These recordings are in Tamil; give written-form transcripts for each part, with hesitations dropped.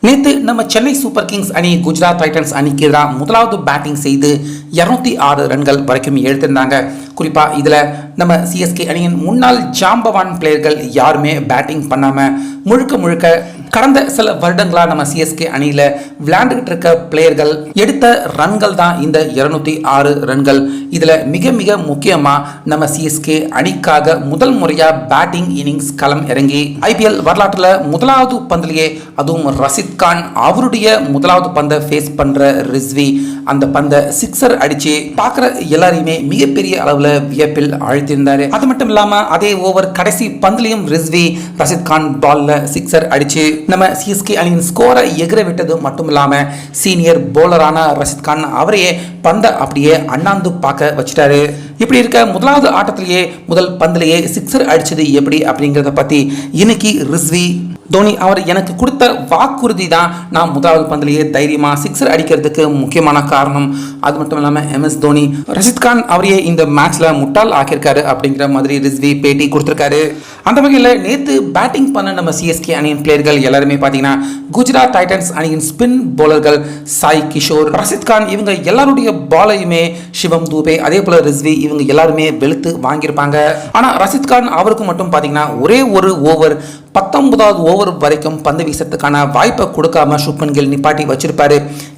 நேற்று நம்ம சென்னை சூப்பர் கிங்ஸ் அணி குஜராத் டைட்டன்ஸ் அணிக்கு எதிராக முதலாவது பேட்டிங் செய்து 206 ரன்கள் வரைக்கும் எடுத்திருந்தாங்க. குறிப்பாக இதில் நம்ம சிஎஸ்கே அணியின் முன்னாள் ஜாம்பவான் பிளேயர்கள் யாருமே பேட்டிங் பண்ணாமல் முழுக்க கடந்த சில வருடங்களாக நம்ம சிஎஸ்கே அணியில் விளையாண்டுகிட்டு இருக்க பிளேயர்கள் எடுத்த ரன்கள் தான் இந்த 206 ரன்கள். இதில் மிக முக்கியமாக நம்ம சிஎஸ்கே அணிக்காக முதல் முறையாக பேட்டிங் இன்னிங்ஸ் களம் இறங்கி ஐபிஎல் வரலாற்றில் முதலாவது பந்திலேயே அதுவும் ரஷித் கான் அவருடைய முதலாவது பந்தை ஃபேஸ் பண்ணுற ரிஸ்வி அந்த பந்தை சிக்ஸர் அடித்து பார்க்குற எல்லாரையுமே மிகப்பெரிய அளவில் வியப்பில் ஆழ்த்தியிருந்தார். அது மட்டும் இல்லாமல் அதே ஓவர் கடைசி பந்திலையும் ரிஸ்வி ரஷித் கான் பாலில் சிக்ஸர் அடித்து நம்ம சிஎஸ்கே அணியின் ஸ்கோரை எகிர விட்டது மட்டும் இல்லாமல் சீனியர் போலரான ரஷித் கான் அவரையே பந்தை அப்படியே அண்ணாந்து பார்க்க வச்சுட்டாரு. இப்படி இருக்க முதலாவது ஆட்டத்திலேயே முதல் பந்திலேயே சிக்ஸர் அடிச்சது எப்படி அப்படிங்கிறத பற்றி இன்னைக்கு ரிஸ்வி தோனி அவர் எனக்கு கொடுத்த வாக்குறுதி தான் நான் முதலாவது பந்திலேயே தைரியமாக சிக்ஸர் அடிக்கிறதுக்கு முக்கியமான காரணம். அது மட்டும் இல்லாமல் MS தோனி ரஷித் கான் அவரையே இந்த மேட்ச்சில் முட்டாள் ஆக்கியிருக்காரு அப்படிங்கிற மாதிரி ரிஸ்வி பேட்டி கொடுத்துருக்காரு. அந்த வகையில் நேற்று பேட்டிங் பண்ண நம்ம சிஎஸ்கே அணியின் பிளேயர்கள் எல்லாருமே பார்த்தீங்கன்னா குஜராத் டைட்டன்ஸ் அணியின் ஸ்பின் போலர்கள் சாய் கிஷோர், ரஷித் கான் இவங்க எல்லாருடைய பாலையுமே சிவம் தூபே அதே போல ரிஸ்வி இவங்க எல்லாருமே வெளுத்து வாங்கியிருப்பாங்க. ஆனால் ரஷித் கான் அவருக்கு மட்டும் பார்த்தீங்கன்னா ஒரே ஒரு ஓவர் 19வது ஓவர் வரைக்கும் பந்து வீசத்துக்கான வாய்ப்பை கொடுக்காம சுப்மன் கில் நிப்பாட்டி வச்சிருப்பாரு.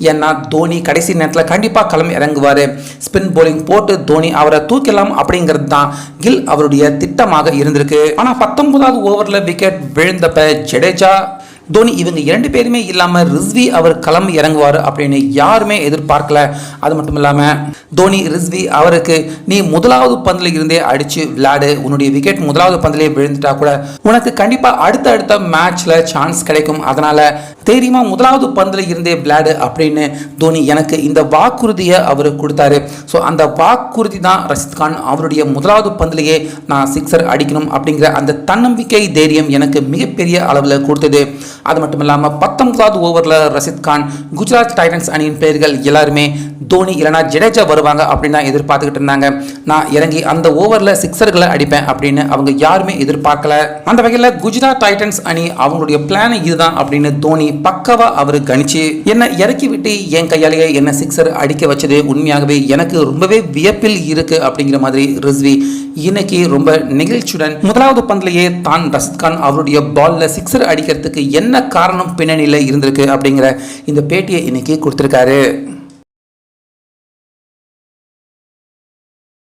ஏன்னா தோனி கடைசி நேரத்தில் கண்டிப்பாக களம் இறங்குவார், ஸ்பின் போலிங் போட்டு தோனி அவரை தூக்கலாம் அப்படிங்கிறது தான் கில் அவருடைய திட்டமாக இருந்திருக்கு. ஆனால் 19வது ஓவரில் விக்கெட் விழுந்தப்ப ஜடேஜா தோனி இவங்க 2 பேருமே இல்லாமல் ரிஸ்வி அவர் களம் இறங்குவார் அப்படின்னு யாருமே எதிர்பார்க்கல. அது மட்டும் இல்லாமல் தோனி ரிஸ்வி அவருக்கு நீ முதலாவது பந்தில் இருந்தே அடித்து விளையாடு, உன்னுடைய விக்கெட் முதலாவது பந்திலே விழுந்துட்டா கூட உனக்கு கண்டிப்பாக அடுத்த மேட்ச்சில் சான்ஸ் கிடைக்கும், அதனால் தைரியமாக முதலாவது பந்தில் இருந்தே விளையாடு அப்படின்னு தோனி எனக்கு இந்த வாக்குறுதியை அவர் கொடுத்தாரு. ஸோ அந்த வாக்குறுதி தான் ரஷித் கான் அவருடைய முதலாவது பந்திலேயே நான் சிக்ஸர் அடிக்கணும் அப்படிங்கிற அந்த தன்னம்பிக்கை தைரியம் எனக்கு மிகப்பெரிய அளவில் கொடுத்தது. அது மட்டும் இல்லாமல் 19வது ஓவரில் ரஷித் கான் குஜராத் டைட்டன்ஸ் அணியின் பிளேயர்கள் எல்லாருமே தோனி இல்லைனா ஜடேஜா வருவாங்க அப்படின்னு தான் எதிர்பார்த்துக்கிட்டு இருந்தாங்க. நான் இறங்கி அந்த ஓவரில் சிக்ஸர்களை அடிப்பேன் அப்படின்னு அவங்க யாருமே எதிர்பார்க்கல. அந்த வகையில் குஜராத் டைட்டன்ஸ் அணி அவங்களுடைய பிளான் இதுதான் அப்படின்னு தோனி பக்கவா அவர் கணிச்சு என்னை இறக்கி விட்டு என் கையாலேயே என்ன சிக்ஸர் அடிக்க வச்சது உண்மையாகவே எனக்கு ரொம்பவே வியப்பில் இருக்கு அப்படிங்கிற மாதிரி ரிஸ்வி இன்னைக்கு ரொம்ப நெகிழ்ச்சியுடன் முதலாவது பந்திலேயே தான் ரஷித் கான் அவருடைய பால்ல சிக்ஸர் அடிக்கிறதுக்கு என்ன காரணம் பின்னணியில் இருந்திருக்கு அப்படிங்கிற இந்த பேட்டியை இன்னைக்கு கொடுத்திருக்காரு.